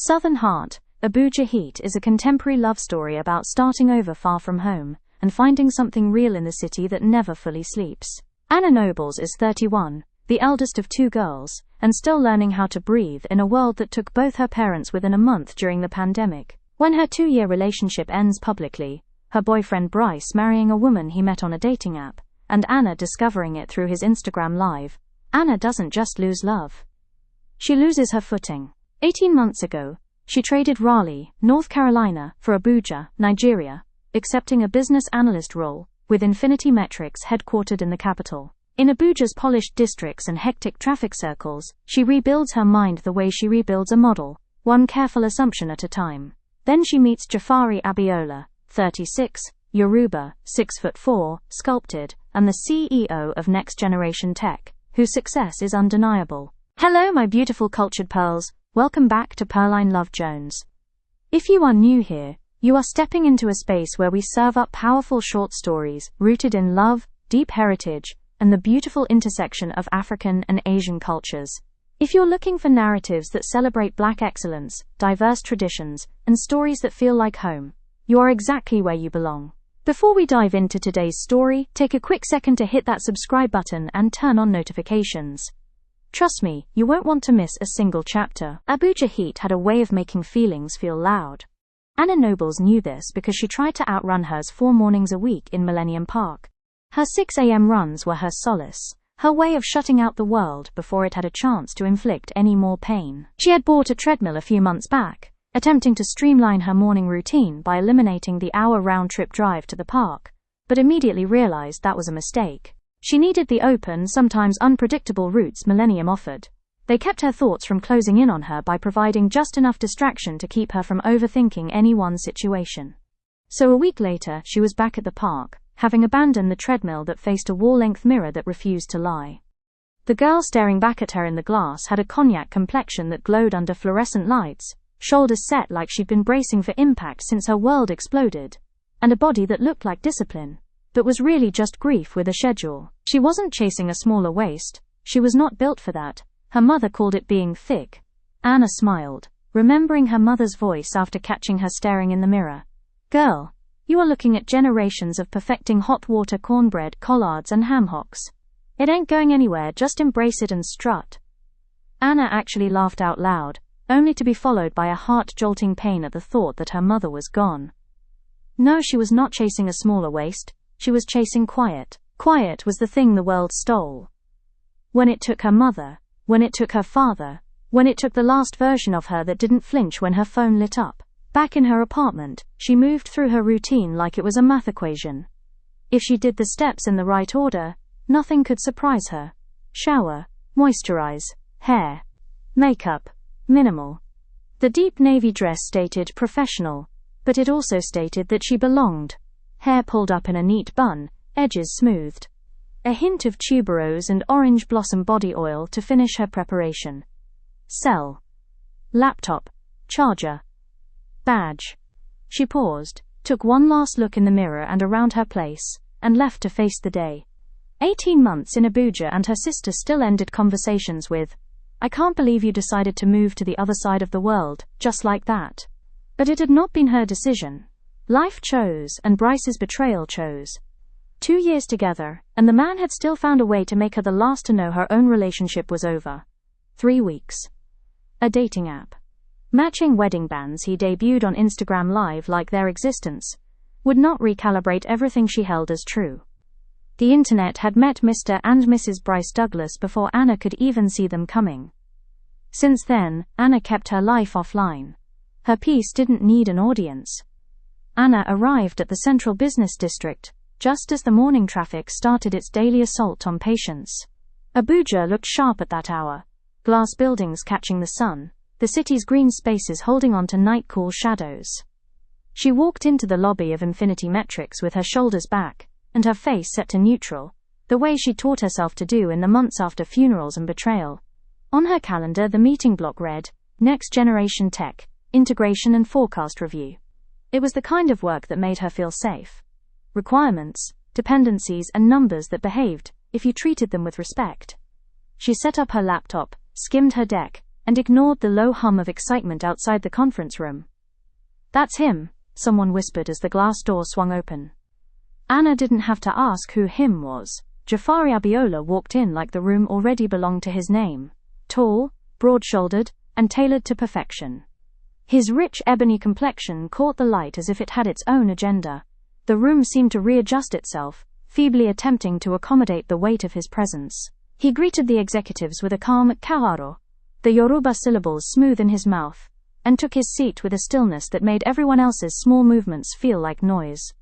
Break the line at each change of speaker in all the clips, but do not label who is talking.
Southern Heart, Abuja Heat is a contemporary love story about starting over far from home and finding something real in the city that never fully sleeps. Anna Nobles is 31, the eldest of two girls, and still learning how to breathe in a world that took both her parents within a month during the pandemic. When her 2-year relationship ends publicly, her boyfriend Bryce marrying a woman he met on a dating app, and Anna discovering it through his Instagram Live, Anna doesn't just lose love. She loses her footing. 18 months ago, she traded Raleigh, North Carolina, for Abuja, Nigeria, accepting a business analyst role with Infinity Metrics headquartered in the capital. In Abuja's polished districts and hectic traffic circles, she rebuilds her mind the way she rebuilds a model, one careful assumption at a time. Then she meets Jafari Abiola, 36, Yoruba, 6'4", sculpted, and the CEO of Next Generation Tech, whose success is undeniable. Hello my beautiful cultured pearls, welcome back to Pearline Love Jones. If you are new here, you are stepping into a space where we serve up powerful short stories rooted in love, deep heritage, and the beautiful intersection of African and Asian cultures. If you're looking for narratives that celebrate Black excellence, diverse traditions, and stories that feel like home, you are exactly where you belong. Before we dive into today's story, take a quick second to hit that subscribe button and turn on notifications. Trust me, you won't want to miss a single chapter. Abuja Heat had a way of making feelings feel loud. Anna Nobles knew this because she tried to outrun hers 4 mornings a week in Millennium Park. Her 6 a.m. runs were her solace, her way of shutting out the world before it had a chance to inflict any more pain. She had bought a treadmill a few months back, attempting to streamline her morning routine by eliminating the hour round-trip drive to the park, but immediately realized that was a mistake. She needed the open, sometimes unpredictable routes Millennium offered. They kept her thoughts from closing in on her by providing just enough distraction to keep her from overthinking any one situation. So a week later, she was back at the park, having abandoned the treadmill that faced a wall-length mirror that refused to lie. The girl staring back at her in the glass had a cognac complexion that glowed under fluorescent lights, shoulders set like she'd been bracing for impact since her world exploded, and a body that looked like discipline, but was really just grief with a schedule. She wasn't chasing a smaller waist, she was not built for that. Her mother called it being thick. Anna smiled, remembering her mother's voice after catching her staring in the mirror. Girl, you are looking at generations of perfecting hot water cornbread, collards and ham hocks. It ain't going anywhere, just embrace it and strut. Anna actually laughed out loud, only to be followed by a heart-jolting pain at the thought that her mother was gone. No, she was not chasing a smaller waist. She was chasing quiet. Quiet was the thing the world stole. When it took her mother, when it took her father, when it took the last version of her that didn't flinch when her phone lit up. Back in her apartment, she moved through her routine like it was a math equation. If she did the steps in the right order, nothing could surprise her. Shower, moisturize, hair, makeup, minimal. The deep navy dress stated professional, but it also stated that she belonged. Hair pulled up in a neat bun, edges smoothed. A hint of tuberose and orange blossom body oil to finish her preparation. Cell. Laptop. Charger. Badge. She paused, took one last look in the mirror and around her place, and left to face the day. 18 months in Abuja and her sister still ended conversations with, "I can't believe you decided to move to the other side of the world, just like that." But it had not been her decision. Life chose, and Bryce's betrayal chose. 2 years together, and the man had still found a way to make her the last to know her own relationship was over. 3 weeks. A dating app. Matching wedding bands he debuted on Instagram Live like their existence would not recalibrate everything she held as true. The internet had met Mr. and Mrs. Bryce Douglas before Anna could even see them coming. Since then, Anna kept her life offline. Her piece didn't need an audience. Anna arrived at the central business district, just as the morning traffic started its daily assault on patience. Abuja looked sharp at that hour, glass buildings catching the sun, the city's green spaces holding on to night-cool shadows. She walked into the lobby of Infinity Metrics with her shoulders back, and her face set to neutral, the way she taught herself to do in the months after funerals and betrayal. On her calendar the meeting block read, Next Generation Tech, Integration and Forecast Review. It was the kind of work that made her feel safe. Requirements, dependencies and numbers that behaved, if you treated them with respect. She set up her laptop, skimmed her deck, and ignored the low hum of excitement outside the conference room. "That's him," someone whispered as the glass door swung open. Anna didn't have to ask who him was. Jafari Abiola walked in like the room already belonged to his name. Tall, broad-shouldered, and tailored to perfection. His rich ebony complexion caught the light as if it had its own agenda. The room seemed to readjust itself, feebly attempting to accommodate the weight of his presence. He greeted the executives with a calm "Kaaro," the Yoruba syllables smooth in his mouth, and took his seat with a stillness that made everyone else's small movements feel like noise.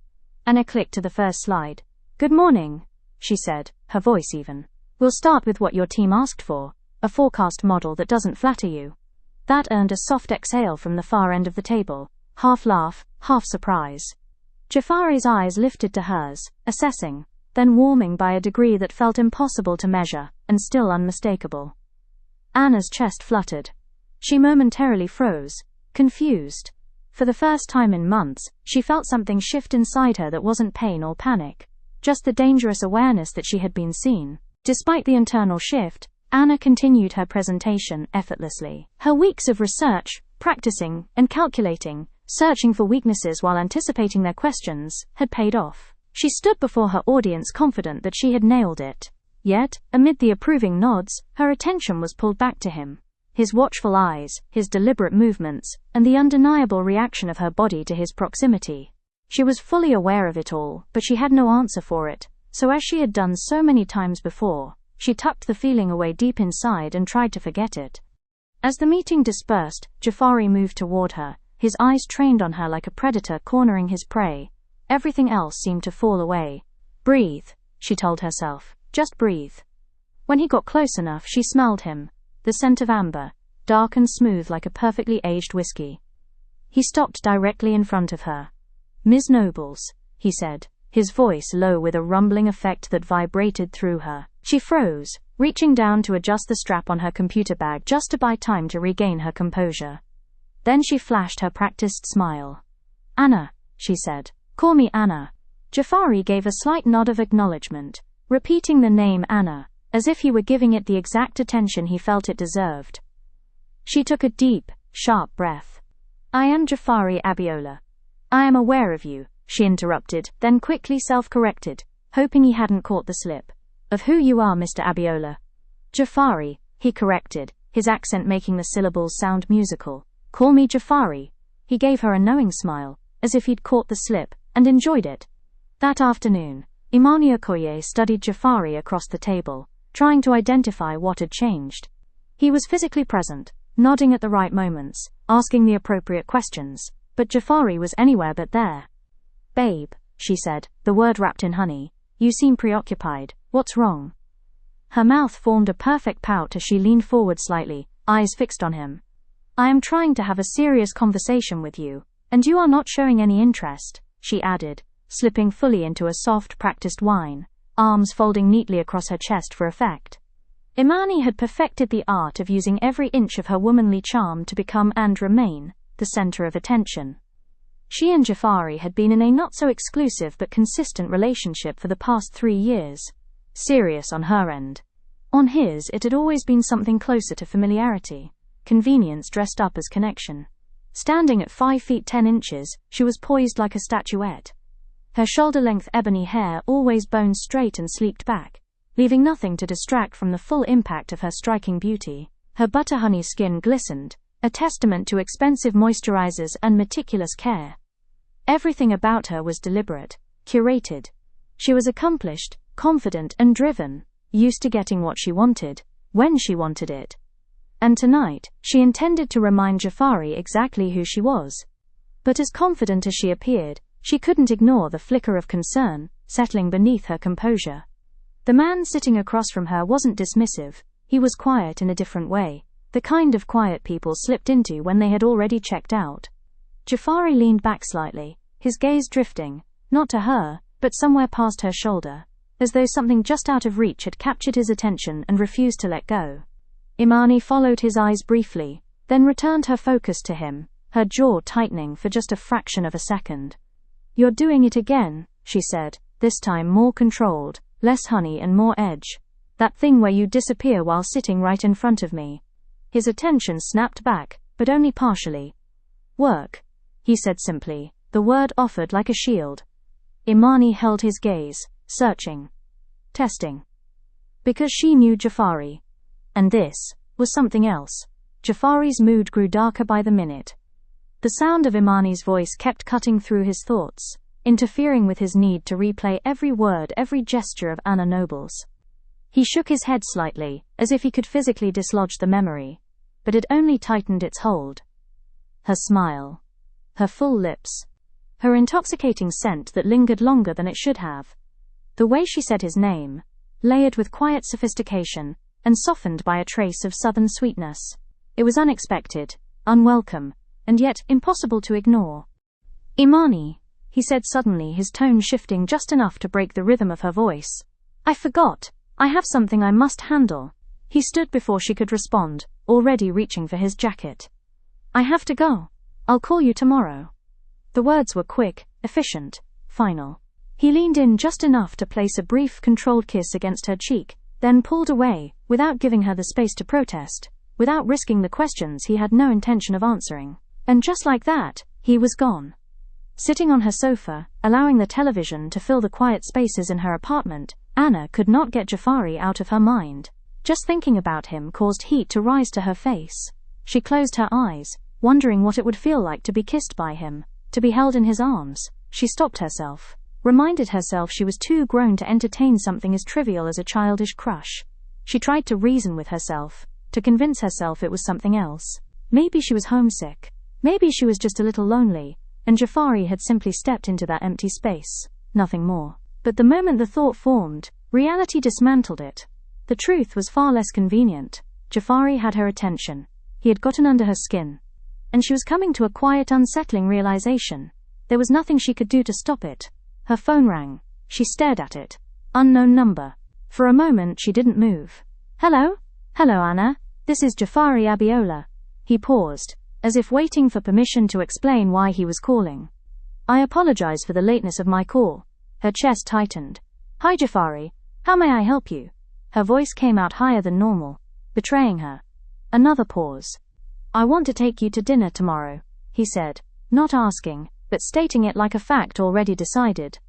Anna clicked to the first slide. "Good morning," she said, her voice even. "We'll start with what your team asked for, a forecast model that doesn't flatter you." That earned a soft exhale from the far end of the table, half laugh, half surprise. Jafari's eyes lifted to hers, assessing, then warming by a degree that felt impossible to measure, and still unmistakable. Anna's chest fluttered. She momentarily froze, confused. For the first time in months, she felt something shift inside her that wasn't pain or panic, just the dangerous awareness that she had been seen. Despite the internal shift, Anna continued her presentation effortlessly. Her weeks of research, practicing, and calculating, searching for weaknesses while anticipating their questions, had paid off. She stood before her audience confident that she had nailed it. Yet, amid the approving nods, her attention was pulled back to him. His watchful eyes, his deliberate movements, and the undeniable reaction of her body to his proximity. She was fully aware of it all, but she had no answer for it, so as she had done so many times before, she tucked the feeling away deep inside and tried to forget it. As the meeting dispersed, Jafari moved toward her, his eyes trained on her like a predator cornering his prey. Everything else seemed to fall away. "Breathe," she told herself. "Just breathe." When he got close enough, she smelled him. The scent of amber, dark and smooth like a perfectly aged whiskey. He stopped directly in front of her. "Ms. Nobles," he said, his voice low with a rumbling effect that vibrated through her. She froze, reaching down to adjust the strap on her computer bag just to buy time to regain her composure. Then she flashed her practiced smile. "Anna," she said. "Call me Anna." Jafari gave a slight nod of acknowledgement, repeating the name Anna, as if he were giving it the exact attention he felt it deserved. She took a deep, sharp breath. "I am Jafari Abiola." "I am aware of you," she interrupted, then quickly self-corrected, hoping he hadn't caught the slip. "Of who you are, Mr. Abiola." "Jafari," he corrected, his accent making the syllables sound musical. "Call me Jafari." He gave her a knowing smile, as if he'd caught the slip, and enjoyed it. That afternoon, Imani Okoye studied Jafari across the table, trying to identify what had changed. He was physically present, nodding at the right moments, asking the appropriate questions, but Jafari was anywhere but there. "Babe," she said, the word wrapped in honey, "you seem preoccupied. What's wrong?" Her mouth formed a perfect pout as she leaned forward slightly, eyes fixed on him. "I am trying to have a serious conversation with you, and you are not showing any interest," she added, slipping fully into a soft, practiced whine, arms folding neatly across her chest for effect. Imani had perfected the art of using every inch of her womanly charm to become and remain the center of attention. She and Jafari had been in a not-so-exclusive but consistent relationship for the past 3 years. Serious on her end. On his, it had always been something closer to familiarity, convenience dressed up as connection. Standing at 5 feet 10 inches, she was poised like a statuette. Her shoulder-length ebony hair always boned straight and sleeked back, leaving nothing to distract from the full impact of her striking beauty. Her butter-honey skin glistened, a testament to expensive moisturizers and meticulous care. Everything about her was deliberate, curated. She was accomplished, confident and driven, used to getting what she wanted, when she wanted it. And tonight, she intended to remind Jafari exactly who she was. But as confident as she appeared, she couldn't ignore the flicker of concern settling beneath her composure. The man sitting across from her wasn't dismissive, he was quiet in a different way, the kind of quiet people slipped into when they had already checked out. Jafari leaned back slightly, his gaze drifting, not to her, but somewhere past her shoulder, as though something just out of reach had captured his attention and refused to let go. Imani followed his eyes briefly, then returned her focus to him, her jaw tightening for just a fraction of a second. "You're doing it again," she said, this time more controlled, less honey and more edge. "That thing where you disappear while sitting right in front of me." His attention snapped back, but only partially. "Work," he said simply, the word offered like a shield. Imani held his gaze, searching. Testing. Because she knew Jafari. And this was something else. Jafari's mood grew darker by the minute. The sound of Imani's voice kept cutting through his thoughts, interfering with his need to replay every word, every gesture of Anna Noble's. He shook his head slightly, as if he could physically dislodge the memory, but it only tightened its hold. Her smile. Her full lips. Her intoxicating scent that lingered longer than it should have. The way she said his name, layered with quiet sophistication, and softened by a trace of southern sweetness. It was unexpected, unwelcome, and yet impossible to ignore. "Imani," he said suddenly, his tone shifting just enough to break the rhythm of her voice. "I forgot. I have something I must handle." He stood before she could respond, already reaching for his jacket. "I have to go. I'll call you tomorrow." The words were quick, efficient, final. He leaned in just enough to place a brief, controlled kiss against her cheek, then pulled away, without giving her the space to protest, without risking the questions he had no intention of answering. And just like that, he was gone. Sitting on her sofa, allowing the television to fill the quiet spaces in her apartment, Anna could not get Jafari out of her mind. Just thinking about him caused heat to rise to her face. She closed her eyes, wondering what it would feel like to be kissed by him, to be held in his arms. She stopped herself, reminded herself she was too grown to entertain something as trivial as a childish crush. She tried to reason with herself, to convince herself it was something else. Maybe she was homesick. Maybe she was just a little lonely, and Jafari had simply stepped into that empty space. Nothing more. But the moment the thought formed, reality dismantled it. The truth was far less convenient. Jafari had her attention. He had gotten under her skin. And she was coming to a quiet, unsettling realization. There was nothing she could do to stop it. Her phone rang. She stared at it. Unknown number. For a moment she didn't move. "Hello? Hello, Anna. This is Jafari Abiola." He paused, as if waiting for permission to explain why he was calling. "I apologize for the lateness of my call." Her chest tightened. "Hi Jafari. How may I help you?" Her voice came out higher than normal, betraying her. Another pause. "I want to take you to dinner tomorrow," he said, not asking, but stating it like a fact already decided.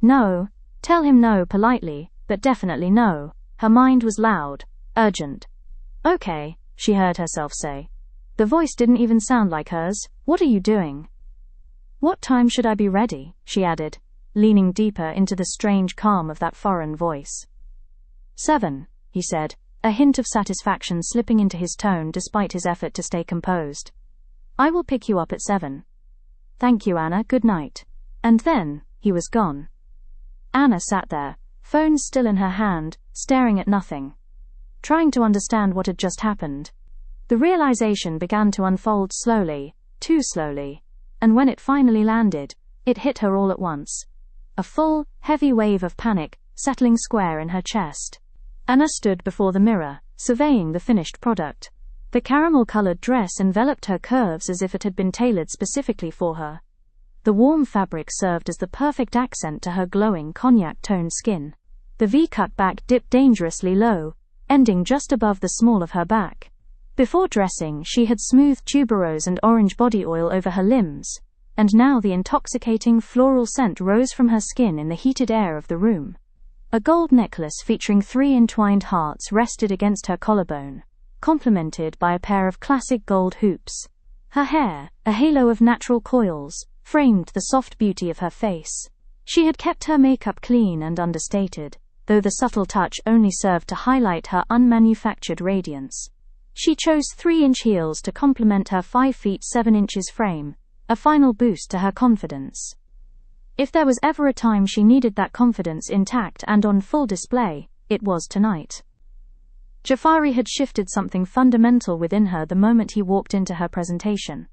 "No." Tell him no politely, but definitely no. Her mind was loud, urgent. "Okay," she heard herself say. The voice didn't even sound like hers. "What are you doing?" "What time should I be ready?" she added, leaning deeper into the strange calm of that foreign voice. 7, he said, a hint of satisfaction slipping into his tone despite his effort to stay composed. "I will pick you up at 7. "Thank you, Anna, good night." And then, he was gone. Anna sat there, phone still in her hand, staring at nothing, trying to understand what had just happened. The realization began to unfold slowly, too slowly, and when it finally landed, it hit her all at once. A full, heavy wave of panic, settling square in her chest. Anna stood before the mirror, surveying the finished product. The caramel-colored dress enveloped her curves as if it had been tailored specifically for her. The warm fabric served as the perfect accent to her glowing cognac-toned skin. The V-cut back dipped dangerously low, ending just above the small of her back. Before dressing, she had smoothed tuberose and orange body oil over her limbs, and now the intoxicating floral scent rose from her skin in the heated air of the room. A gold necklace featuring 3 entwined hearts rested against her collarbone, complemented by a pair of classic gold hoops. Her hair, a halo of natural coils, framed the soft beauty of her face. She had kept her makeup clean and understated, though the subtle touch only served to highlight her unmanufactured radiance. She chose 3-inch heels to complement her 5 feet 7 inches frame, a final boost to her confidence. If there was ever a time she needed that confidence intact and on full display, it was tonight. Jafari had shifted something fundamental within her the moment he walked into her presentation.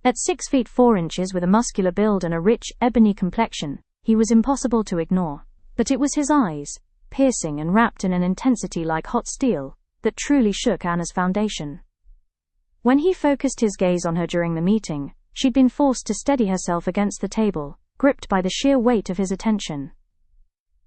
At 6 feet 4 inches with a muscular build and a rich, ebony complexion, he was impossible to ignore. But it was his eyes, piercing and wrapped in an intensity like hot steel, that truly shook Anna's foundation. When he focused his gaze on her during the meeting, she'd been forced to steady herself against the table, gripped by the sheer weight of his attention.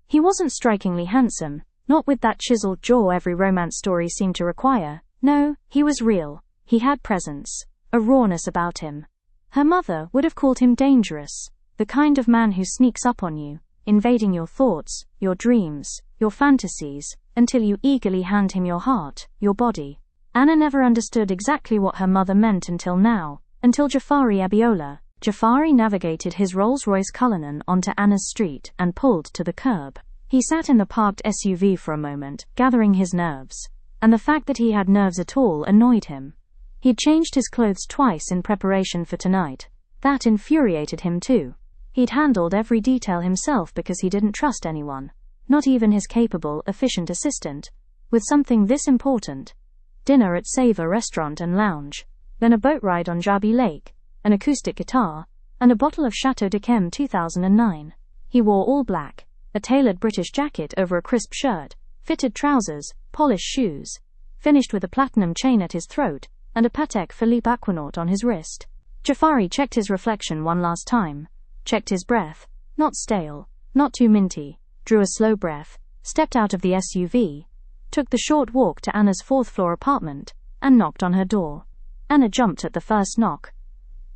He wasn't strikingly handsome, not with that chiseled jaw every romance story seemed to require. No, he was real. He had presence, a rawness about him. Her mother would have called him dangerous, the kind of man who sneaks up on you, invading your thoughts, your dreams, your fantasies, until you eagerly hand him your heart, your body. Anna never understood exactly what her mother meant until now, until Jafari Abiola. Jafari navigated his Rolls-Royce Cullinan onto Anna's street and pulled to the curb. He sat in the parked SUV for a moment, gathering his nerves. And the fact that he had nerves at all annoyed him. He'd changed his clothes twice in preparation for tonight. That infuriated him too. He'd handled every detail himself because he didn't trust anyone, not even his capable, efficient assistant, with something this important. Dinner at Savor Restaurant and Lounge, then a boat ride on Jabi Lake, an acoustic guitar, and a bottle of Chateau d'Yquem 2009. He wore all black, a tailored British jacket over a crisp shirt, fitted trousers, polished shoes, finished with a platinum chain at his throat, and a Patek Philippe Aquanaut on his wrist. Jafari checked his reflection one last time, checked his breath, not stale, not too minty, drew a slow breath, stepped out of the SUV, took the short walk to Anna's fourth-floor apartment, and knocked on her door. Anna jumped at the first knock.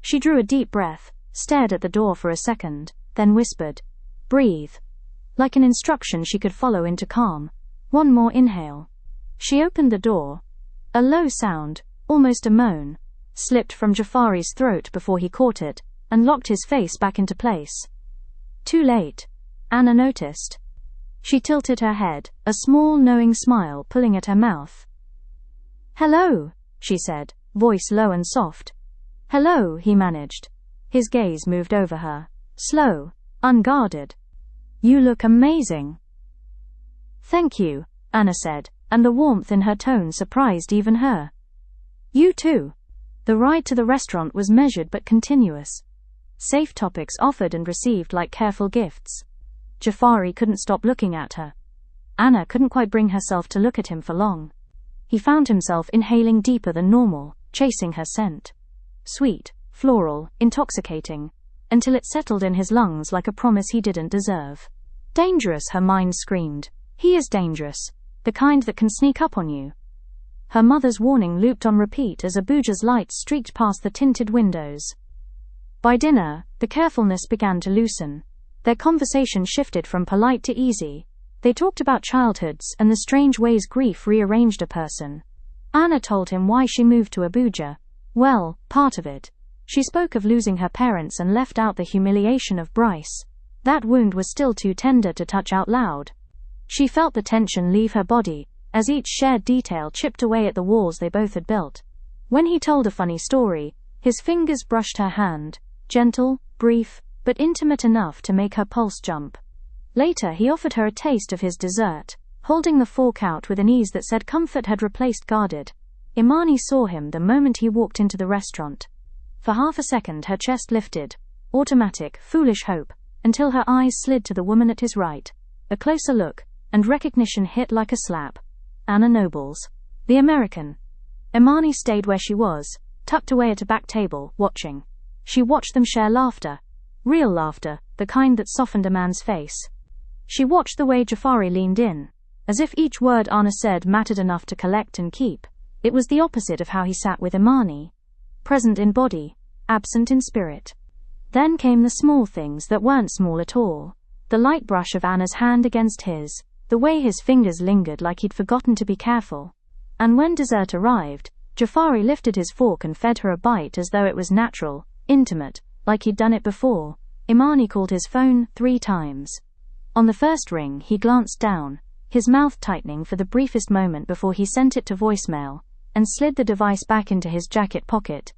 She drew a deep breath, stared at the door for a second, then whispered, "Breathe." Like an instruction she could follow into calm. One more inhale. She opened the door. A low sound, almost a moan, slipped from Jafari's throat before he caught it, and locked his face back into place. Too late, Anna noticed. She tilted her head, a small knowing smile pulling at her mouth. "Hello," she said, voice low and soft. "Hello," he managed. His gaze moved over her, slow, unguarded. "You look amazing." "Thank you," Anna said, and the warmth in her tone surprised even her. "You too." The ride to the restaurant was measured but continuous. Safe topics offered and received like careful gifts. Jafari couldn't stop looking at her. Anna couldn't quite bring herself to look at him for long. He found himself inhaling deeper than normal, chasing her scent. Sweet, floral, intoxicating, until it settled in his lungs like a promise he didn't deserve. Dangerous, her mind screamed. He is dangerous, the kind that can sneak up on you. Her mother's warning looped on repeat as Abuja's lights streaked past the tinted windows. By dinner, the carefulness began to loosen. Their conversation shifted from polite to easy. They talked about childhoods and the strange ways grief rearranged a person. Anna told him why she moved to Abuja. Well, part of it. She spoke of losing her parents and left out the humiliation of Bryce. That wound was still too tender to touch out loud. She felt the tension leave her body, as each shared detail chipped away at the walls they both had built. When he told a funny story, his fingers brushed her hand, gentle, brief, but intimate enough to make her pulse jump. Later he offered her a taste of his dessert, holding the fork out with an ease that said comfort had replaced guarded. Imani saw him the moment he walked into the restaurant. For half a second her chest lifted, automatic, foolish hope, until her eyes slid to the woman at his right. A closer look, and recognition hit like a slap. Anna Nobles. The American. Imani stayed where she was, tucked away at a back table, watching. She watched them share laughter. Real laughter, the kind that softened a man's face. She watched the way Jafari leaned in, as if each word Anna said mattered enough to collect and keep. It was the opposite of how he sat with Imani. Present in body, absent in spirit. Then came the small things that weren't small at all. The light brush of Anna's hand against his, the way his fingers lingered like he'd forgotten to be careful. And when dessert arrived, Jafari lifted his fork and fed her a bite as though it was natural, intimate, like he'd done it before. Imani called his phone 3 times. On the first ring he glanced down, his mouth tightening for the briefest moment before he sent it to voicemail, and slid the device back into his jacket pocket.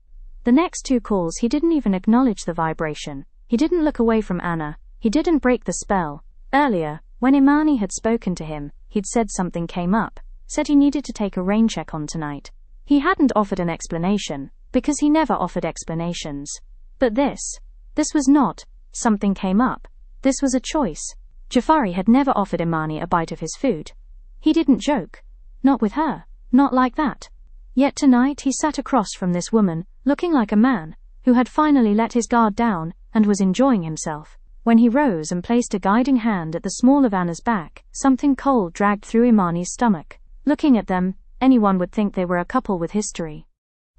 The next 2 calls he didn't even acknowledge the vibration. He didn't look away from Anna. He didn't break the spell. Earlier, when Imani had spoken to him, he'd said something came up, said he needed to take a rain check on tonight. He hadn't offered an explanation, because he never offered explanations. But this was not, something came up. This was a choice. Jafari had never offered Imani a bite of his food. He didn't joke. Not with her. Not like that. Yet tonight he sat across from this woman, looking like a man, who had finally let his guard down, and was enjoying himself. When he rose and placed a guiding hand at the small of Anna's back, something cold dragged through Imani's stomach. Looking at them, anyone would think they were a couple with history.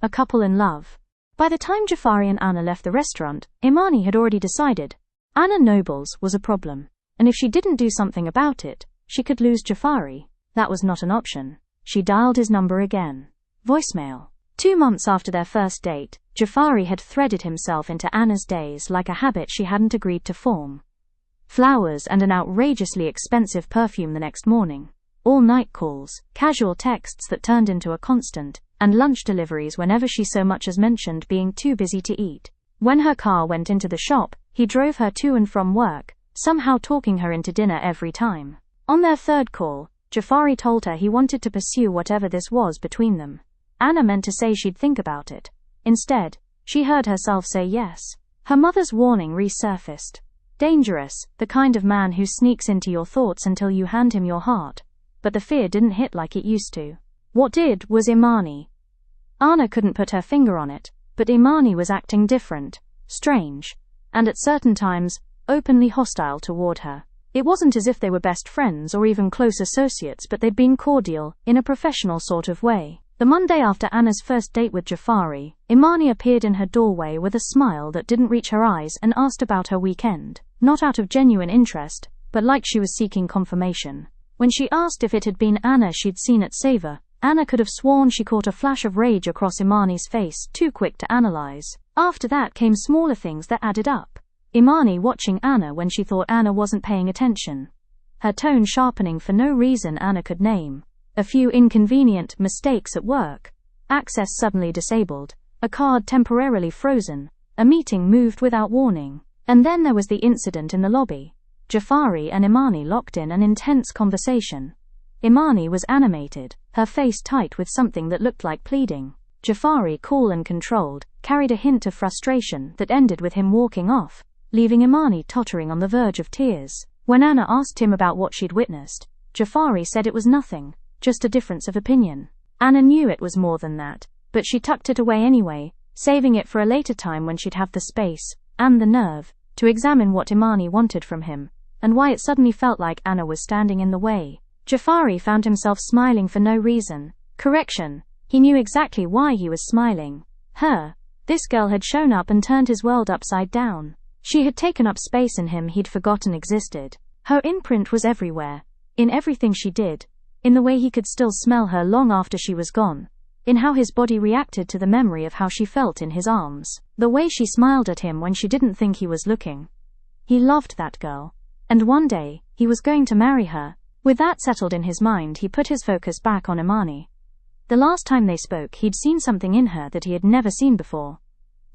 A couple in love. By the time Jafari and Anna left the restaurant, Imani had already decided Anna Nobles was a problem, and if she didn't do something about it, she could lose Jafari. That was not an option. She dialed his number again. Voicemail. 2 months after their first date, Jafari had threaded himself into Anna's days like a habit she hadn't agreed to form. Flowers and an outrageously expensive perfume the next morning. All-night calls, casual texts that turned into a constant, and lunch deliveries whenever she so much as mentioned being too busy to eat. When her car went into the shop, he drove her to and from work, somehow talking her into dinner every time. On their third call, Jafari told her he wanted to pursue whatever this was between them. Anna meant to say she'd think about it. Instead, she heard herself say yes. Her mother's warning resurfaced. Dangerous, the kind of man who sneaks into your thoughts until you hand him your heart. But the fear didn't hit like it used to. What did was Imani. Anna couldn't put her finger on it, but Imani was acting different, strange, and at certain times, openly hostile toward her. It wasn't as if they were best friends or even close associates, but they'd been cordial, in a professional sort of way. The Monday after Anna's first date with Jafari, Imani appeared in her doorway with a smile that didn't reach her eyes and asked about her weekend, not out of genuine interest, but like she was seeking confirmation. When she asked if it had been Anna she'd seen at Savor, Anna could have sworn she caught a flash of rage across Imani's face, too quick to analyze. After that came smaller things that added up. Imani watching Anna when she thought Anna wasn't paying attention. Her tone sharpening for no reason Anna could name. A few inconvenient mistakes at work. Access suddenly disabled. A card temporarily frozen. A meeting moved without warning. And then there was the incident in the lobby. Jafari and Imani locked in an intense conversation. Imani was animated, her face tight with something that looked like pleading. Jafari, cool and controlled, carried a hint of frustration that ended with him walking off, leaving Imani tottering on the verge of tears. When Anna asked him about what she'd witnessed, Jafari said it was nothing, just a difference of opinion. Anna knew it was more than that, but she tucked it away anyway, saving it for a later time when she'd have the space, and the nerve, to examine what Imani wanted from him, and why it suddenly felt like Anna was standing in the way. Jafari found himself smiling for no reason. Correction, he knew exactly why he was smiling. Her. This girl had shown up and turned his world upside down. She had taken up space in him he'd forgotten existed. Her imprint was everywhere. In everything she did. In the way he could still smell her long after she was gone. In how his body reacted to the memory of how she felt in his arms. The way she smiled at him when she didn't think he was looking. He loved that girl. And one day, he was going to marry her. With that settled in his mind, he put his focus back on Imani. The last time they spoke, he'd seen something in her that he had never seen before.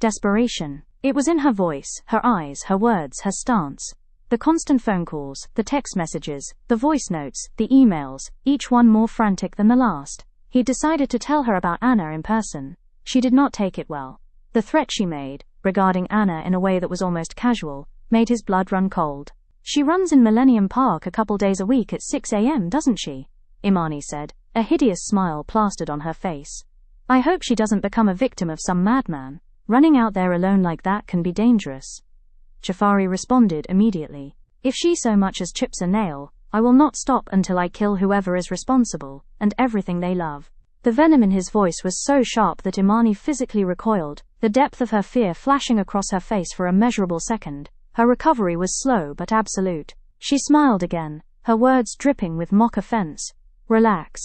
Desperation. It was in her voice, her eyes, her words, her stance. The constant phone calls, the text messages, the voice notes, the emails, each one more frantic than the last. He decided to tell her about Anna in person. She did not take it well. The threat she made, regarding Anna in a way that was almost casual, made his blood run cold. She runs in Millennium Park a couple days a week at 6 a.m., doesn't she? Imani said, a hideous smile plastered on her face. I hope she doesn't become a victim of some madman. Running out there alone like that can be dangerous. Jafari responded immediately. If she so much as chips a nail, I will not stop until I kill whoever is responsible, and everything they love. The venom in his voice was so sharp that Imani physically recoiled, the depth of her fear flashing across her face for a measurable second. Her recovery was slow but absolute. She smiled again, her words dripping with mock offense. Relax.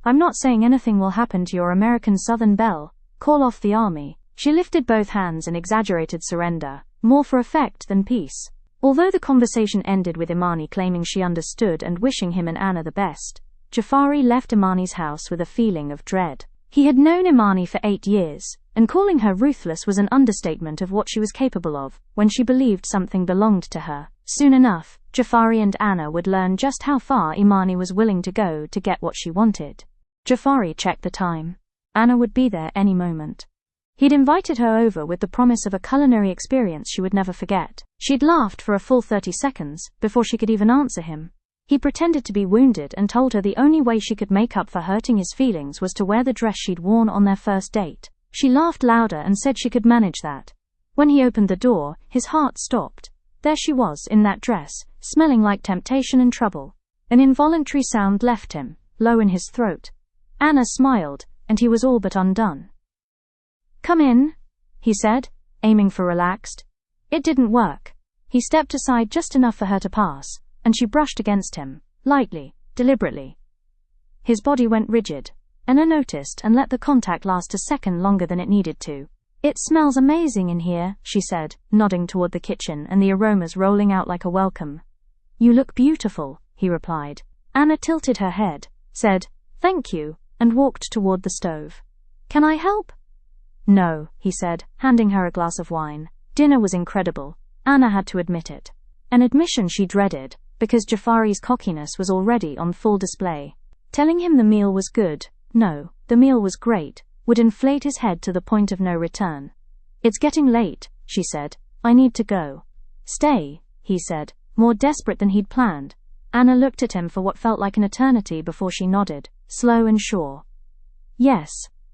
I'm not saying anything will happen to your American Southern belle. Call off the army. She lifted both hands in exaggerated surrender, more for effect than peace. Although the conversation ended with Imani claiming she understood and wishing him and Anna the best, Jafari left Imani's house with a feeling of dread. He had known Imani for 8 years, and calling her ruthless was an understatement of what she was capable of when she believed something belonged to her. Soon enough, Jafari and Anna would learn just how far Imani was willing to go to get what she wanted. Jafari checked the time. Anna would be there any moment. He'd invited her over with the promise of a culinary experience she would never forget. She'd laughed for a full 30 seconds before she could even answer him. He pretended to be wounded and told her the only way she could make up for hurting his feelings was to wear the dress she'd worn on their first date. She laughed louder and said she could manage that. When he opened the door, his heart stopped. There she was, in that dress, smelling like temptation and trouble. An involuntary sound left him, low in his throat. Anna smiled, and he was all but undone. "Come in," he said, aiming for relaxed. It didn't work. He stepped aside just enough for her to pass, and she brushed against him, lightly, deliberately. His body went rigid. Anna noticed and let the contact last a second longer than it needed to. "It smells amazing in here," she said, nodding toward the kitchen and the aromas rolling out like a welcome. "You look beautiful," he replied. Anna tilted her head, said, "Thank you," and walked toward the stove. "Can I help?" "No," he said, handing her a glass of wine. Dinner was incredible. Anna had to admit it. An admission she dreaded, because Jafari's cockiness was already on full display. Telling him the meal was good, no, the meal was great, would inflate his head to the point of no return. "It's getting late," she said. "I need to go." "Stay," he said, more desperate than he'd planned. Anna looked at him for what felt like an eternity before she nodded, slow and sure. "Yes."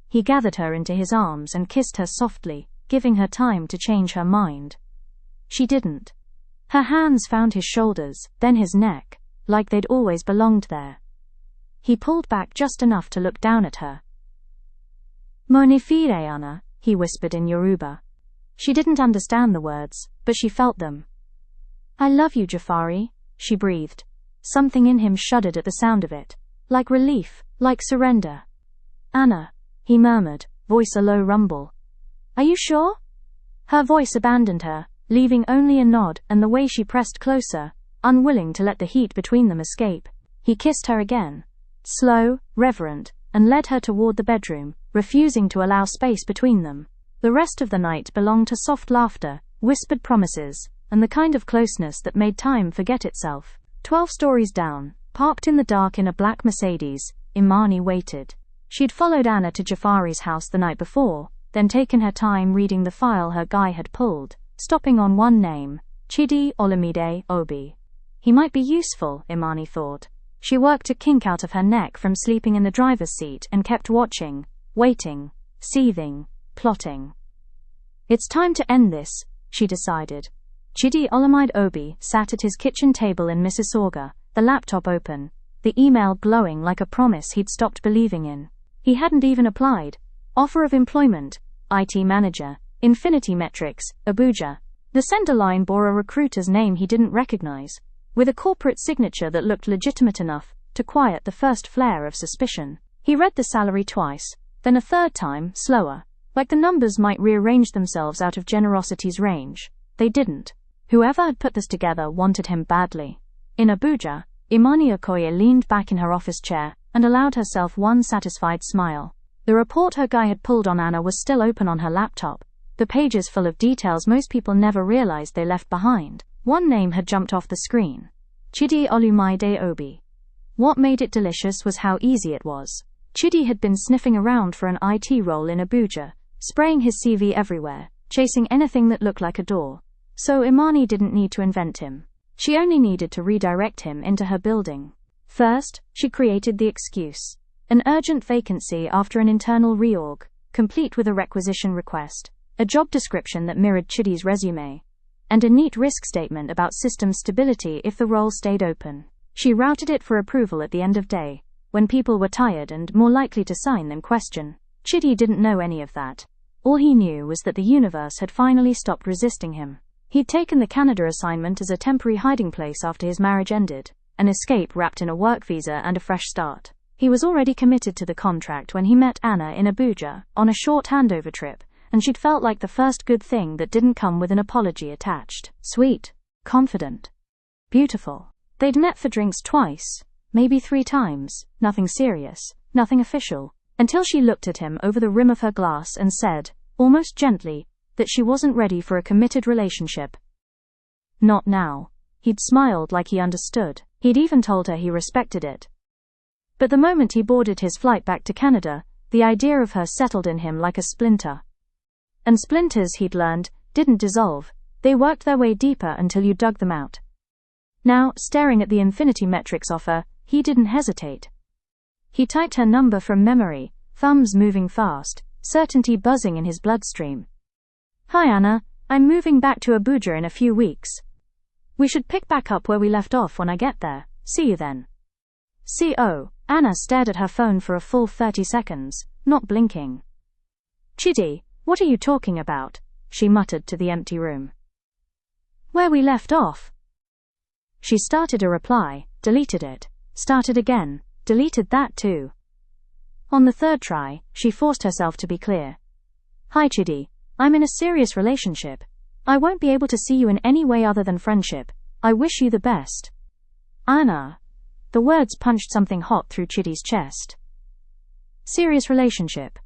He gathered her into his arms and kissed her softly, giving her time to change her mind. She didn't. Her hands found his shoulders, then his neck, like they'd always belonged there. He pulled back just enough to look down at her. "Monifire Anna," he whispered in Yoruba. She didn't understand the words, but she felt them. "I love you, Jafari," she breathed. Something in him shuddered at the sound of it. Like relief, like surrender. "Anna," he murmured, voice a low rumble. "Are you sure?" Her voice abandoned her, leaving only a nod and the way she pressed closer, unwilling to let the heat between them escape. He kissed her again, slow, reverent, and led her toward the bedroom, refusing to allow space between them. The rest of the night belonged to soft laughter, whispered promises, and the kind of closeness that made time forget itself. 12 stories down, parked in the dark in a black Mercedes, Imani waited. She'd followed Anna to Jafari's house the night before, then taken her time reading the file her guy had pulled, stopping on one name, Chidi Olamide Obi. He might be useful, Imani thought. She worked a kink out of her neck from sleeping in the driver's seat and kept watching, waiting, seething, plotting. "It's time to end this," she decided. Chidi Olamide Obi sat at his kitchen table in Mississauga, the laptop open, the email glowing like a promise he'd stopped believing in. He hadn't even applied. Offer of employment, IT manager, Infinity Metrics, Abuja. The sender line bore a recruiter's name he didn't recognize, with a corporate signature that looked legitimate enough to quiet the first flare of suspicion. He read the salary twice, then a third time, slower, like the numbers might rearrange themselves out of generosity's range. They didn't. Whoever had put this together wanted him badly. In Abuja, Imani Okoye leaned back in her office chair and allowed herself one satisfied smile. The report her guy had pulled on Anna was still open on her laptop, the pages full of details most people never realized they left behind. One name had jumped off the screen. Chidi Olamide Obi. What made it delicious was how easy it was. Chidi had been sniffing around for an IT role in Abuja, spraying his CV everywhere, chasing anything that looked like a door. So Imani didn't need to invent him. She only needed to redirect him into her building. First, she created the excuse. An urgent vacancy after an internal reorg, complete with a requisition request, a job description that mirrored Chidi's resume, and a neat risk statement about system stability if the role stayed open. She routed it for approval at the end of day, when people were tired and more likely to sign than question. Chidi didn't know any of that. All he knew was that the universe had finally stopped resisting him. He'd taken the Canada assignment as a temporary hiding place after his marriage ended, an escape wrapped in a work visa and a fresh start. He was already committed to the contract when he met Anna in Abuja, on a short handover trip, and she'd felt like the first good thing that didn't come with an apology attached. Sweet, confident, beautiful. They'd met for drinks twice, maybe 3 times, nothing serious, nothing official, until she looked at him over the rim of her glass and said, almost gently, that she wasn't ready for a committed relationship. Not now. He'd smiled like he understood. He'd even told her he respected it. But the moment he boarded his flight back to Canada, the idea of her settled in him like a splinter. And splinters, he'd learned, didn't dissolve. They worked their way deeper until you dug them out. Now, staring at the Infinity Metrics offer, he didn't hesitate. He typed her number from memory, thumbs moving fast, certainty buzzing in his bloodstream. "Hi Anna, I'm moving back to Abuja in a few weeks. We should pick back up where we left off when I get there. See you then." CO. Anna stared at her phone for a full 30 seconds, not blinking. "Chidi, what are you talking about?" she muttered to the empty room. "Where we left off." She started a reply, deleted it, started again, deleted that too. On the third try, she forced herself to be clear. "Hi Chidi, I'm in a serious relationship. I won't be able to see you in any way other than friendship. I wish you the best." "Anna." The words punched something hot through Chidi's chest. "Serious relationship."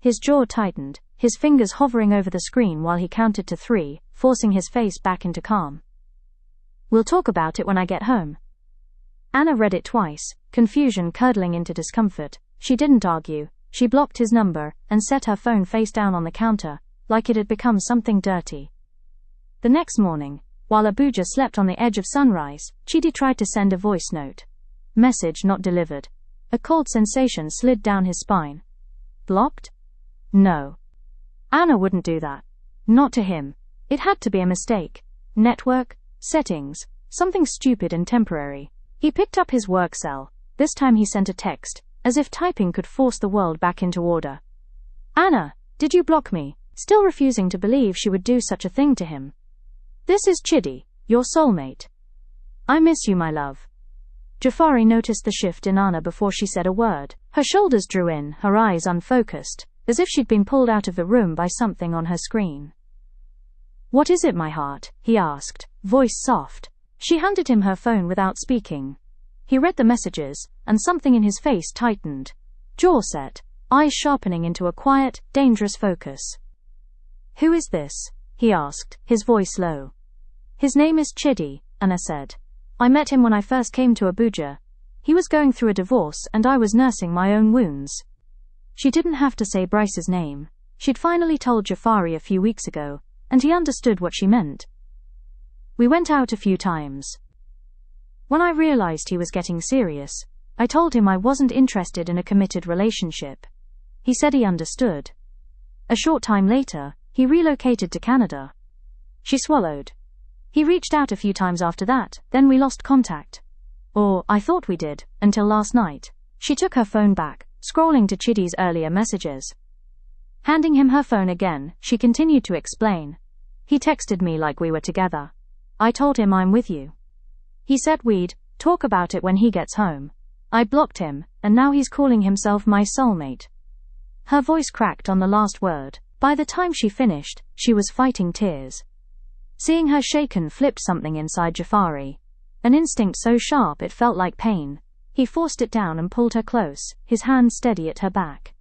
His jaw tightened, his fingers hovering over the screen while he counted to 3, forcing his face back into calm. "We'll talk about it when I get home." Anna read it twice, confusion curdling into discomfort. She didn't argue. She blocked his number and set her phone face down on the counter, like it had become something dirty. The next morning, while Abuja slept on the edge of sunrise, Chidi tried to send a voice note. Message not delivered. A cold sensation slid down his spine. Blocked? No. Anna wouldn't do that. Not to him. It had to be a mistake. Network, settings, something stupid and temporary. He picked up his work cell. This time he sent a text, as if typing could force the world back into order. "Anna, did you block me?" Still refusing to believe she would do such a thing to him. "This is Chidi, your soulmate. I miss you, my love." Jafari noticed the shift in Anna before she said a word. Her shoulders drew in, her eyes unfocused, as if she'd been pulled out of the room by something on her screen. "What is it, my heart?" he asked, voice soft. She handed him her phone without speaking. He read the messages, and something in his face tightened. Jaw set, eyes sharpening into a quiet, dangerous focus. "Who is this?" he asked, his voice low. "His name is Chidi," Anna said. "I met him when I first came to Abuja. He was going through a divorce and I was nursing my own wounds." She didn't have to say Bryce's name. She'd finally told Jafari a few weeks ago, and he understood what she meant. "We went out a few times. When I realized he was getting serious, I told him I wasn't interested in a committed relationship. He said he understood. A short time later, he relocated to Canada." She swallowed. "He reached out a few times after that, then we lost contact. Or, I thought we did, until last night." She took her phone back, scrolling to Chidi's earlier messages. Handing him her phone again, she continued to explain. "He texted me like we were together. I told him I'm with you. He said we'd talk about it when he gets home. I blocked him, and now he's calling himself my soulmate." Her voice cracked on the last word. By the time she finished, she was fighting tears. Seeing her shaken flipped something inside Jafari. An instinct so sharp it felt like pain. He forced it down and pulled her close, his hand steady at her back.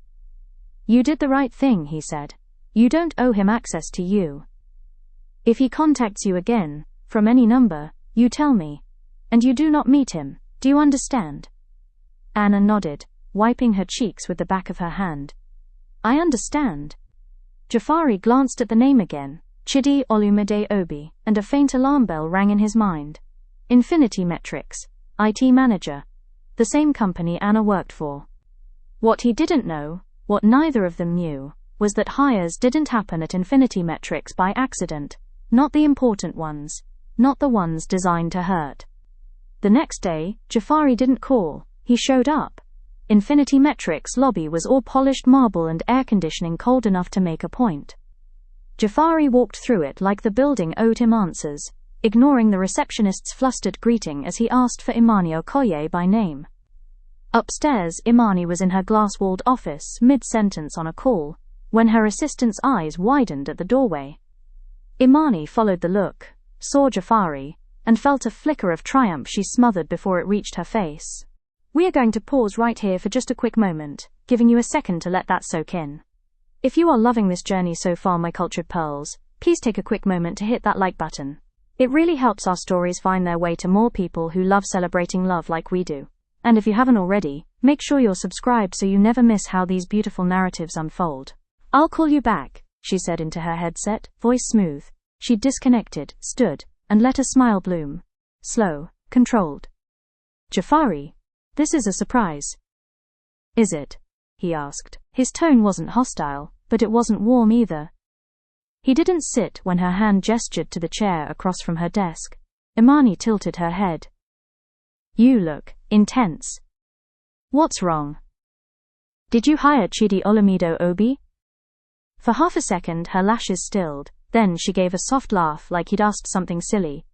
"You did the right thing," he said. "You don't owe him access to you. If he contacts you again, from any number, you tell me. And you do not meet him, do you understand?" Anna nodded, wiping her cheeks with the back of her hand. "I understand." Jafari glanced at the name again, Chidi Olumide Obi, and a faint alarm bell rang in his mind. Infinity Metrics, IT manager. The same company Anna worked for. What he didn't know, what neither of them knew, was that hires didn't happen at Infinity Metrics by accident, not the important ones, not the ones designed to hurt. The next day, Jafari didn't call, he showed up. Infinity Metrics' lobby was all polished marble and air conditioning cold enough to make a point. Jafari walked through it like the building owed him answers, ignoring the receptionist's flustered greeting as he asked for Imani Okoye by name. Upstairs, Imani was in her glass-walled office, mid-sentence on a call, when her assistant's eyes widened at the doorway. Imani followed the look, saw Jafari, and felt a flicker of triumph she smothered before it reached her face. "We are going to pause right here for just a quick moment, giving you a second to let that soak in. If you are loving this journey so far, my cultured pearls, please take a quick moment to hit that like button. It really helps our stories find their way to more people who love celebrating love like we do. And if you haven't already, make sure you're subscribed so you never miss how these beautiful narratives unfold." "I'll call you back," she said into her headset, voice smooth. She disconnected, stood, and let a smile bloom. Slow, controlled. "Jafari, this is a surprise." "Is it?" he asked. His tone wasn't hostile, but it wasn't warm either. He didn't sit when her hand gestured to the chair across from her desk. Imani tilted her head. "You look intense." What's wrong? Did you hire Chidi Olamido Obi? For half a second her lashes stilled, then she gave a soft laugh like he'd asked something silly.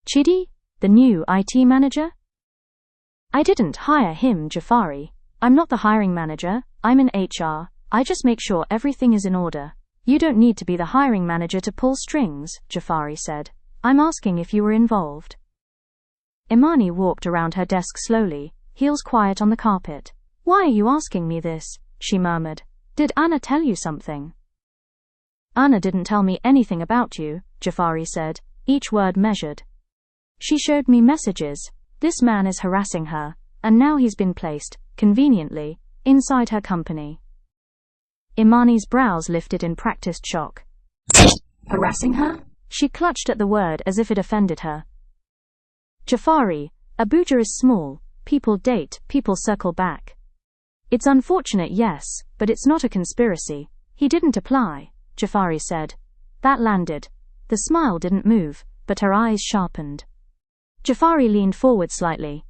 Chidi? The new IT manager? I didn't hire him, Jafari. I'm not the hiring manager, I'm in HR, I just make sure everything is in order. You don't need to be the hiring manager to pull strings, Jafari said. I'm asking if you were involved. Imani walked around her desk slowly, heels quiet on the carpet. Why are you asking me this? She murmured. Did Anna tell you something? Anna didn't tell me anything about you, Jafari said, each word measured. She showed me messages. This man is harassing her, and now he's been placed, conveniently, inside her company. Imani's brows lifted in practiced shock. Harassing her? She clutched at the word as if it offended her. Jafari, Abuja is small, people date, people circle back. It's unfortunate, yes, but it's not a conspiracy. He didn't apply, Jafari said. That landed. The smile didn't move, but her eyes sharpened. Jafari leaned forward slightly.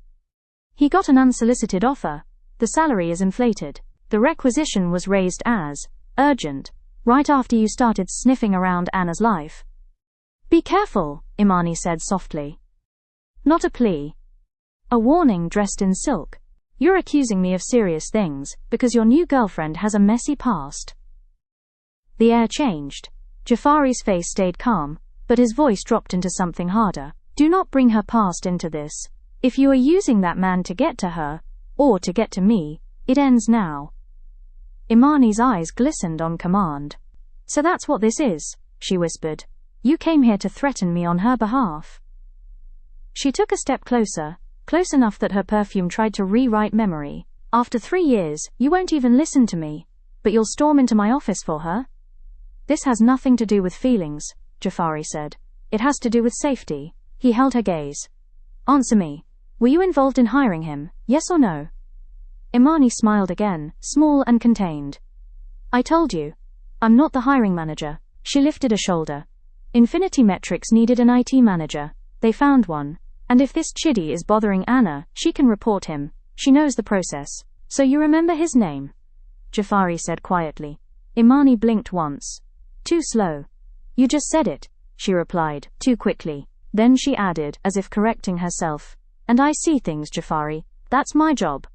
He got an unsolicited offer. The salary is inflated. The requisition was raised as urgent, right after you started sniffing around Anna's life. Be careful, Imani said softly. Not a plea. A warning dressed in silk. You're accusing me of serious things, because your new girlfriend has a messy past. The air changed. Jafari's face stayed calm, but his voice dropped into something harder. Do not bring her past into this. If you are using that man to get to her, or to get to me, it ends now. Imani's eyes glistened on command. So that's what this is, she whispered. You came here to threaten me on her behalf. She took a step closer, close enough that her perfume tried to rewrite memory. After 3 years, you won't even listen to me, but you'll storm into my office for her? This has nothing to do with feelings, Jafari said. It has to do with safety. He held her gaze. Answer me. Were you involved in hiring him, yes or no? Imani smiled again, small and contained. I told you. I'm not the hiring manager. She lifted a shoulder. Infinity Metrics needed an IT manager. They found one. And if this Chidi is bothering Anna, she can report him. She knows the process. So you remember his name? Jafari said quietly. Imani blinked once. Too slow. You just said it, she replied, too quickly. Then she added, as if correcting herself. And I see things, Jafari. That's my job.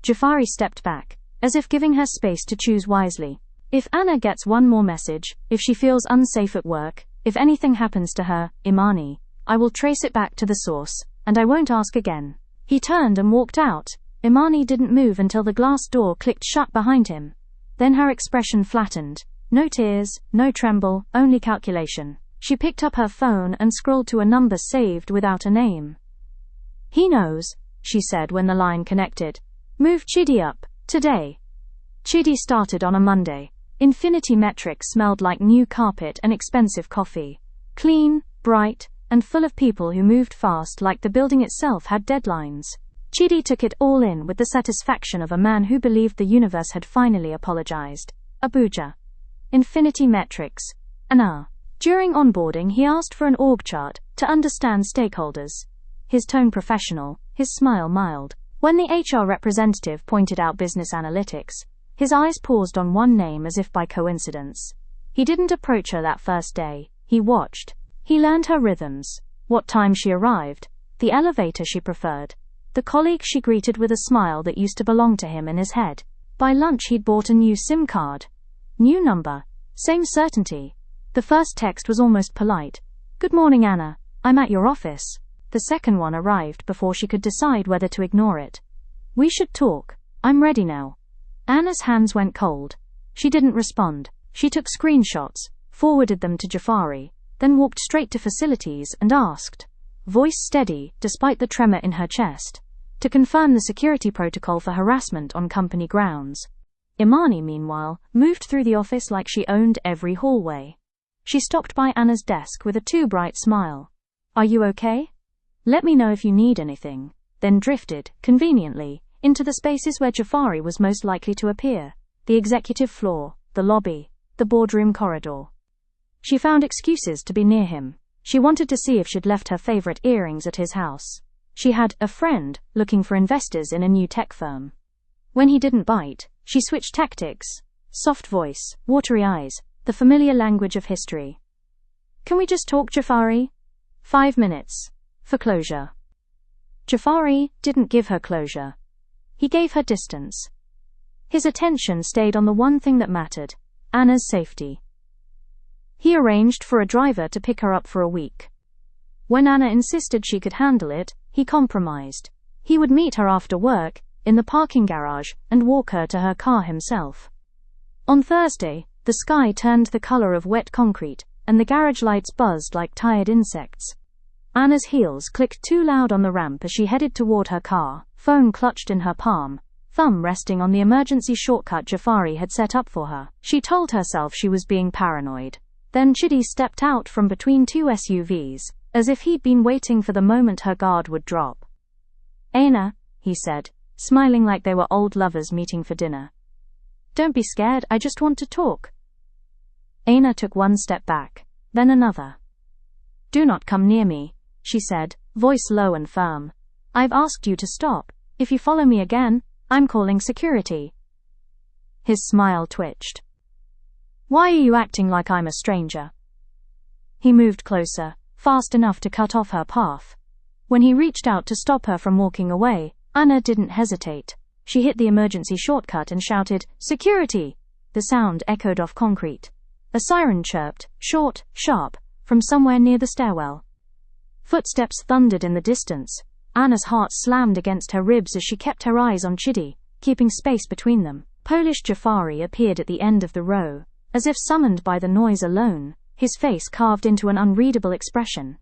Jafari stepped back, as if giving her space to choose wisely. If Anna gets one more message, if she feels unsafe at work, if anything happens to her, Imani, I will trace it back to the source, and I won't ask again. He turned and walked out. Imani didn't move until the glass door clicked shut behind him. Then her expression flattened. No tears, no tremble, only calculation. She picked up her phone and scrolled to a number saved without a name. He knows, she said when the line connected. Move Chidi up, today. Chidi started on a Monday. Infinity Metrics smelled like new carpet and expensive coffee. Clean, bright, and full of people who moved fast like the building itself had deadlines. Chidi took it all in with the satisfaction of a man who believed the universe had finally apologized. Abuja. Infinity Metrics. During onboarding he asked for an org chart to understand stakeholders. His tone professional, his smile mild. When the HR representative pointed out business analytics, his eyes paused on one name as if by coincidence. He didn't approach her that first day. He watched. He learned her rhythms. What time she arrived. The elevator she preferred. The colleague she greeted with a smile that used to belong to him in his head. By lunch he'd bought a new SIM card. New number. Same certainty. The first text was almost polite. Good morning, Anna. I'm at your office. The second one arrived before she could decide whether to ignore it. We should talk. I'm ready now. Anna's hands went cold. She didn't respond. She took screenshots, forwarded them to Jafari, then walked straight to facilities and asked, voice steady despite the tremor in her chest, to confirm the security protocol for harassment on company grounds. Imani, meanwhile, moved through the office like she owned every hallway. She stopped by Anna's desk with a too bright smile. Are you okay? Let me know if you need anything. Then drifted, conveniently, into the spaces where Jafari was most likely to appear. The executive floor, the lobby, the boardroom corridor. She found excuses to be near him. She wanted to see if she'd left her favorite earrings at his house. She had a friend looking for investors in a new tech firm. When he didn't bite, she switched tactics. Soft voice, watery eyes, the familiar language of history. Can we just talk, Jafari? 5 minutes. For closure. Jafari didn't give her closure. He gave her distance. His attention stayed on the one thing that mattered, Anna's safety. He arranged for a driver to pick her up for a week. When Anna insisted she could handle it, he compromised. He would meet her after work, in the parking garage, and walk her to her car himself. On Thursday, the sky turned the color of wet concrete, and the garage lights buzzed like tired insects. Anna's heels clicked too loud on the ramp as she headed toward her car, phone clutched in her palm, thumb resting on the emergency shortcut Jafari had set up for her. She told herself she was being paranoid. Then Chidi stepped out from between two SUVs, as if he'd been waiting for the moment her guard would drop. "Aina," he said, smiling like they were old lovers meeting for dinner. "Don't be scared, I just want to talk." Aina took one step back, then another. "Do not come near me," she said, voice low and firm. "I've asked you to stop. If you follow me again, I'm calling security." His smile twitched. "Why are you acting like I'm a stranger?" He moved closer, fast enough to cut off her path. When he reached out to stop her from walking away, Anna didn't hesitate. She hit the emergency shortcut and shouted, "Security!" The sound echoed off concrete. A siren chirped, short, sharp, from somewhere near the stairwell. Footsteps thundered in the distance. Anna's heart slammed against her ribs as she kept her eyes on Chidi, keeping space between them. Polish Jafari appeared at the end of the row, as if summoned by the noise alone, his face carved into an unreadable expression.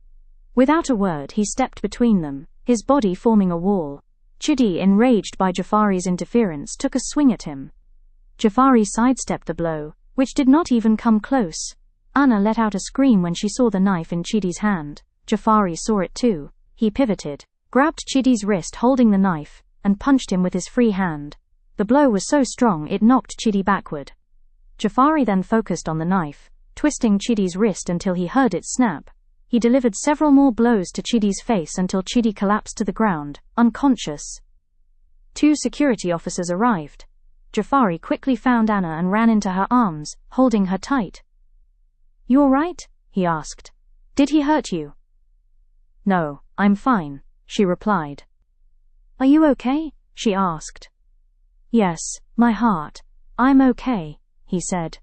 Without a word, he stepped between them, his body forming a wall. Chidi, enraged by Jafari's interference, took a swing at him. Jafari sidestepped the blow, which did not even come close. Anna let out a scream when she saw the knife in Chidi's hand. Jafari saw it too. He pivoted, grabbed Chidi's wrist holding the knife, and punched him with his free hand. The blow was so strong it knocked Chidi backward. Jafari then focused on the knife, twisting Chidi's wrist until he heard it snap. He delivered several more blows to Chidi's face until Chidi collapsed to the ground, unconscious. 2 security officers arrived. Jafari quickly found Anna and ran into her arms, holding her tight. "You all right?" he asked. "Did he hurt you?" "No, I'm fine," she replied. "Are you okay?" she asked. "Yes, my heart. I'm okay," he said.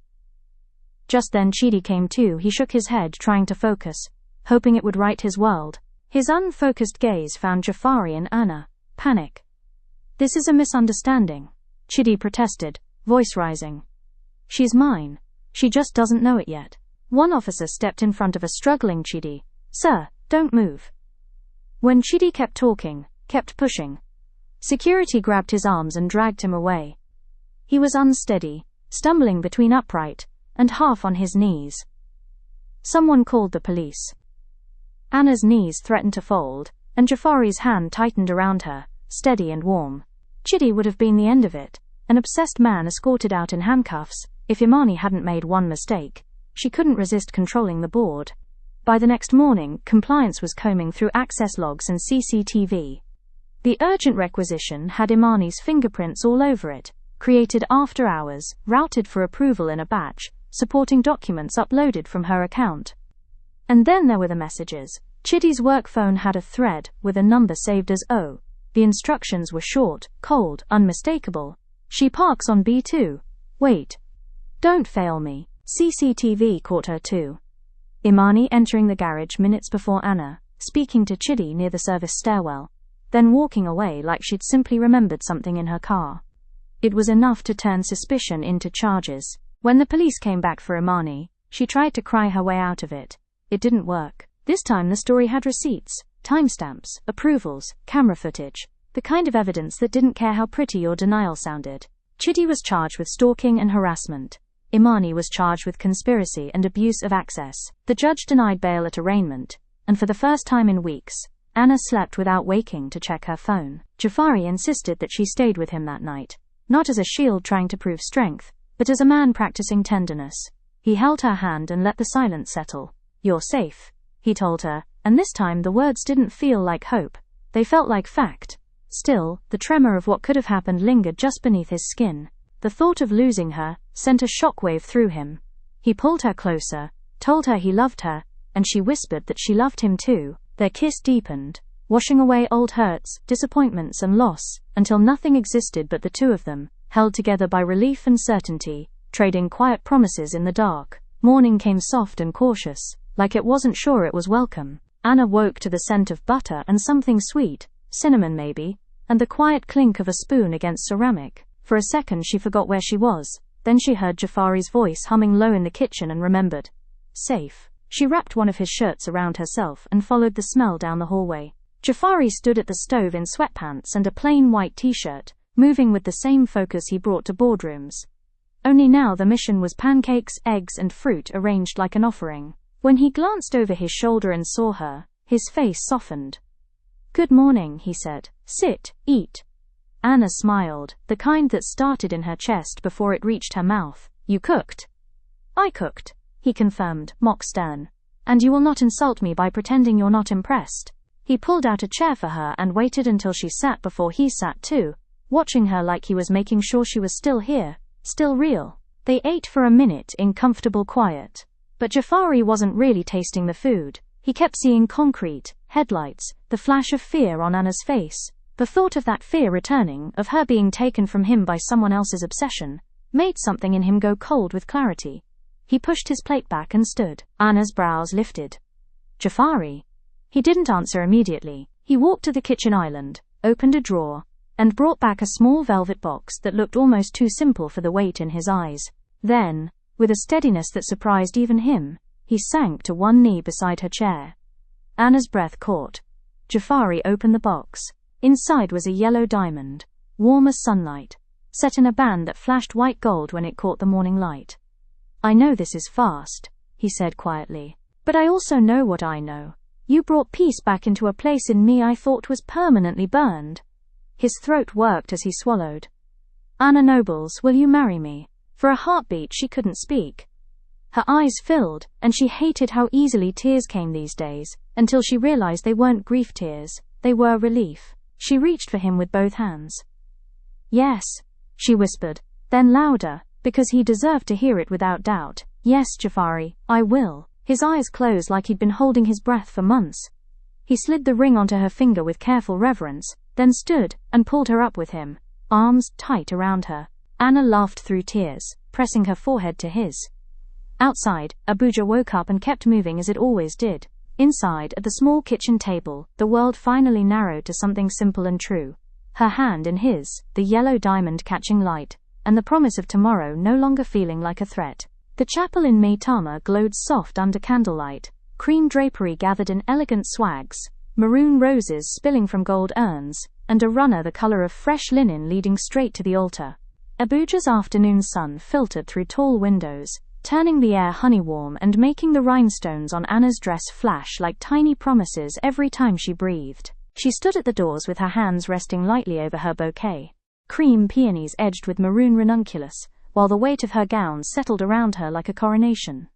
Just then Chidi came to. He shook his head, trying to focus, hoping it would right his world. His unfocused gaze found Jafari and Anna. Panic. "This is a misunderstanding," Chidi protested, voice rising. "She's mine. She just doesn't know it yet." One officer stepped in front of a struggling Chidi. "Sir, don't move." When Chidi kept talking, kept pushing, security grabbed his arms and dragged him away. He was unsteady, stumbling between upright and half on his knees. Someone called the police. Anna's knees threatened to fold, and Jafari's hand tightened around her, steady and warm. Chidi would have been the end of it, an obsessed man escorted out in handcuffs, if Imani hadn't made one mistake. She couldn't resist controlling the board. By the next morning, compliance was combing through access logs and CCTV. The urgent requisition had Imani's fingerprints all over it, created after hours, routed for approval in a batch, supporting documents uploaded from her account. And then there were the messages. Chidi's work phone had a thread with a number saved as O. The instructions were short, cold, unmistakable. "She parks on B2. Wait. Don't fail me." CCTV caught her too. Imani entering the garage minutes before Anna, speaking to Chidi near the service stairwell, then walking away like she'd simply remembered something in her car. It was enough to turn suspicion into charges. When the police came back for Imani, she tried to cry her way out of it. It didn't work. This time the story had receipts, timestamps, approvals, camera footage, the kind of evidence that didn't care how pretty your denial sounded. Chidi was charged with stalking and harassment. Imani was charged with conspiracy and abuse of access. The judge denied bail at arraignment, and for the first time in weeks, Anna slept without waking to check her phone. Jafari insisted that she stayed with him that night, not as a shield trying to prove strength, but as a man practicing tenderness. He held her hand and let the silence settle. "You're safe," he told her, and this time the words didn't feel like hope. They felt like fact. Still, the tremor of what could have happened lingered just beneath his skin. The thought of losing her sent a shockwave through him. He pulled her closer, told her he loved her, and she whispered that she loved him too. Their kiss deepened, washing away old hurts, disappointments and loss, until nothing existed but the two of them, held together by relief and certainty, trading quiet promises in the dark. Morning came soft and cautious, like it wasn't sure it was welcome. Anna woke to the scent of butter and something sweet, cinnamon maybe, and the quiet clink of a spoon against ceramic. For a second she forgot where she was, then she heard Jafari's voice humming low in the kitchen and remembered. Safe. She wrapped one of his shirts around herself and followed the smell down the hallway. Jafari stood at the stove in sweatpants and a plain white t-shirt, moving with the same focus he brought to boardrooms. Only now the mission was pancakes, eggs and fruit arranged like an offering. When he glanced over his shoulder and saw her, his face softened. "Good morning," he said. "Sit, eat." Anna smiled, the kind that started in her chest before it reached her mouth. "You cooked?" "I cooked," he confirmed, mock stern. "And you will not insult me by pretending you're not impressed." He pulled out a chair for her and waited until she sat before he sat too, watching her like he was making sure she was still here, still real. They ate for a minute in comfortable quiet. But Jafari wasn't really tasting the food. He kept seeing concrete, headlights, the flash of fear on Anna's face. The thought of that fear returning, of her being taken from him by someone else's obsession, made something in him go cold with clarity. He pushed his plate back and stood. Anna's brows lifted. "Jafari?" He didn't answer immediately. He walked to the kitchen island, opened a drawer, and brought back a small velvet box that looked almost too simple for the weight in his eyes. Then, with a steadiness that surprised even him, he sank to one knee beside her chair. Anna's breath caught. Jafari opened the box. Inside was a yellow diamond, warm as sunlight, set in a band that flashed white gold when it caught the morning light. "I know this is fast," he said quietly, "but I also know what I know. You brought peace back into a place in me I thought was permanently burned." His throat worked as he swallowed. "Anna Nobles, will you marry me?" For a heartbeat she couldn't speak. Her eyes filled, and she hated how easily tears came these days, until she realized they weren't grief tears, they were relief. She reached for him with both hands. "Yes," she whispered, then louder, because he deserved to hear it without doubt. "Yes, Jafari, I will." His eyes closed like he'd been holding his breath for months. He slid the ring onto her finger with careful reverence, then stood and pulled her up with him, arms tight around her. Anna laughed through tears, pressing her forehead to his. Outside, Abuja woke up and kept moving as it always did. Inside, at the small kitchen table, the world finally narrowed to something simple and true. Her hand in his, the yellow diamond catching light, and the promise of tomorrow no longer feeling like a threat. The chapel in Maitama glowed soft under candlelight, cream drapery gathered in elegant swags, maroon roses spilling from gold urns, and a runner the color of fresh linen leading straight to the altar. Abuja's afternoon sun filtered through tall windows, turning the air honey-warm and making the rhinestones on Anna's dress flash like tiny promises every time she breathed. She stood at the doors with her hands resting lightly over her bouquet. Cream peonies edged with maroon ranunculus, while the weight of her gown settled around her like a coronation.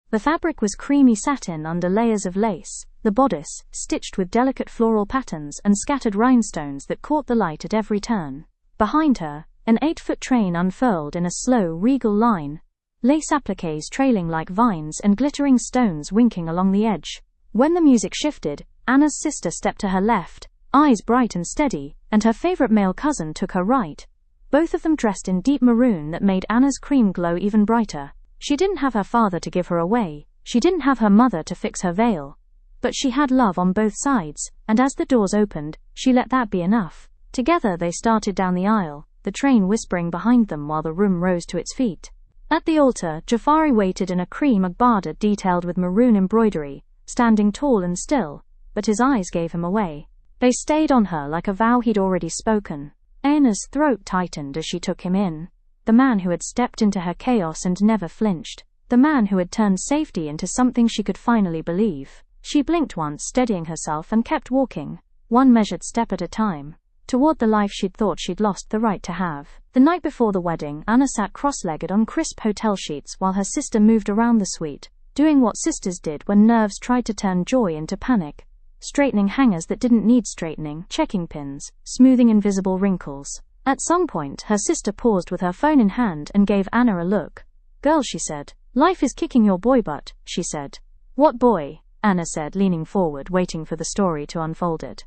The fabric was creamy satin under layers of lace, the bodice, stitched with delicate floral patterns and scattered rhinestones that caught the light at every turn. Behind her, an 8-foot train unfurled in a slow, regal line, lace appliques trailing like vines and glittering stones winking along the edge. When the music shifted, Anna's sister stepped to her left, eyes bright and steady, and her favorite male cousin took her right, both of them dressed in deep maroon that made Anna's cream glow even brighter. She didn't have her father to give her away, she didn't have her mother to fix her veil, but she had love on both sides, and as the doors opened, she let that be enough. Together they started down the aisle, the train whispering behind them while the room rose to its feet. At the altar, Jafari waited in a cream agbada detailed with maroon embroidery, standing tall and still, but his eyes gave him away. They stayed on her like a vow he'd already spoken. Anna's throat tightened as she took him in. The man who had stepped into her chaos and never flinched. The man who had turned safety into something she could finally believe. She blinked once, steadying herself, and kept walking, one measured step at a time, toward the life she'd thought she'd lost the right to have. The night before the wedding, Anna sat cross-legged on crisp hotel sheets while her sister moved around the suite, doing what sisters did when nerves tried to turn joy into panic. straightening hangers that didn't need straightening, checking pins, smoothing invisible wrinkles. At some point, her sister paused with her phone in hand and gave Anna a look. "Girl," she said. "Life is kicking your boy butt," she said. "What boy?" Anna said, leaning forward, waiting for the story to unfold it.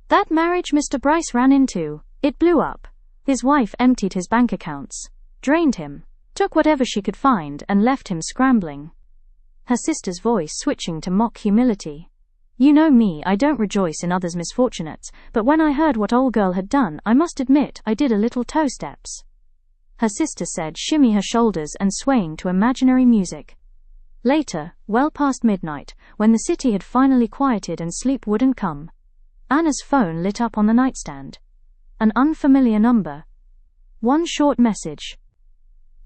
"That marriage Mr. Bryce ran into. It blew up. His wife emptied his bank accounts, drained him, took whatever she could find, and left him scrambling." Her sister's voice switching to mock humility. "You know me, I don't rejoice in others' misfortunates, but when I heard what old girl had done, I must admit I did a little toe steps." Her sister said, shimmy her shoulders and swaying to imaginary music. Later, well past midnight, when the city had finally quieted and sleep wouldn't come, Anna's phone lit up on the nightstand. An unfamiliar number. One short message.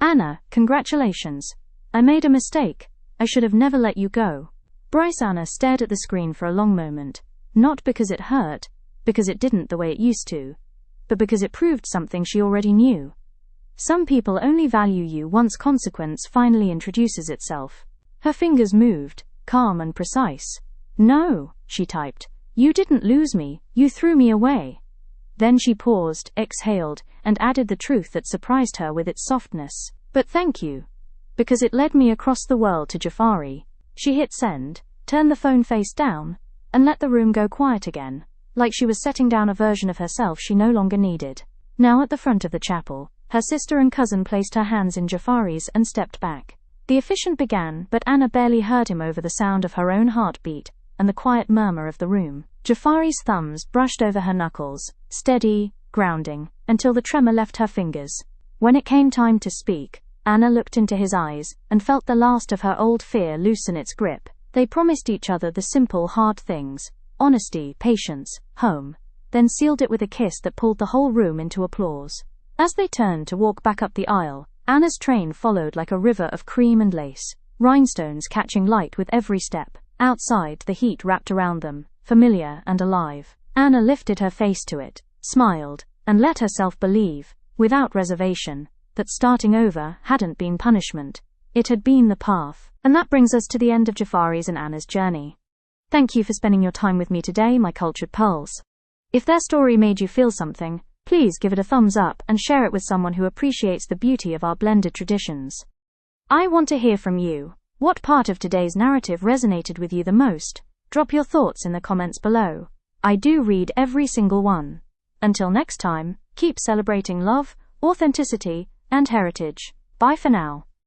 "Anna, congratulations. I made a mistake. I should have never let you go." Bryce. Anna stared at the screen for a long moment, not because it hurt, because it didn't the way it used to, but because it proved something she already knew. Some people only value you once consequence finally introduces itself. Her fingers moved, calm and precise. "No," she typed. "You didn't lose me, you threw me away." Then she paused, exhaled, and added the truth that surprised her with its softness. "But thank you. Because it led me across the world to Jafari." She hit send, turned the phone face down, and let the room go quiet again, like she was setting down a version of herself she no longer needed. Now at the front of the chapel, her sister and cousin placed her hands in Jafari's and stepped back. The officiant began, but Anna barely heard him over the sound of her own heartbeat and the quiet murmur of the room. Jafari's thumbs brushed over her knuckles, steady, grounding, until the tremor left her fingers. When it came time to speak, Anna looked into his eyes and felt the last of her old fear loosen its grip. They promised each other the simple, hard things: honesty, patience, home, then sealed it with a kiss that pulled the whole room into applause. As they turned to walk back up the aisle, Anna's train followed like a river of cream and lace, rhinestones catching light with every step. Outside, the heat wrapped around them, familiar and alive. Anna lifted her face to it, smiled, and let herself believe, without reservation, that starting over hadn't been punishment. It had been the path. And that brings us to the end of Jafari's and Anna's journey. Thank you for spending your time with me today, my cultured pearls. If their story made you feel something, please give it a thumbs up and share it with someone who appreciates the beauty of our blended traditions. I want to hear from you. What part of today's narrative resonated with you the most? Drop your thoughts in the comments below. I do read every single one. Until next time, keep celebrating love, authenticity, and heritage. Bye for now.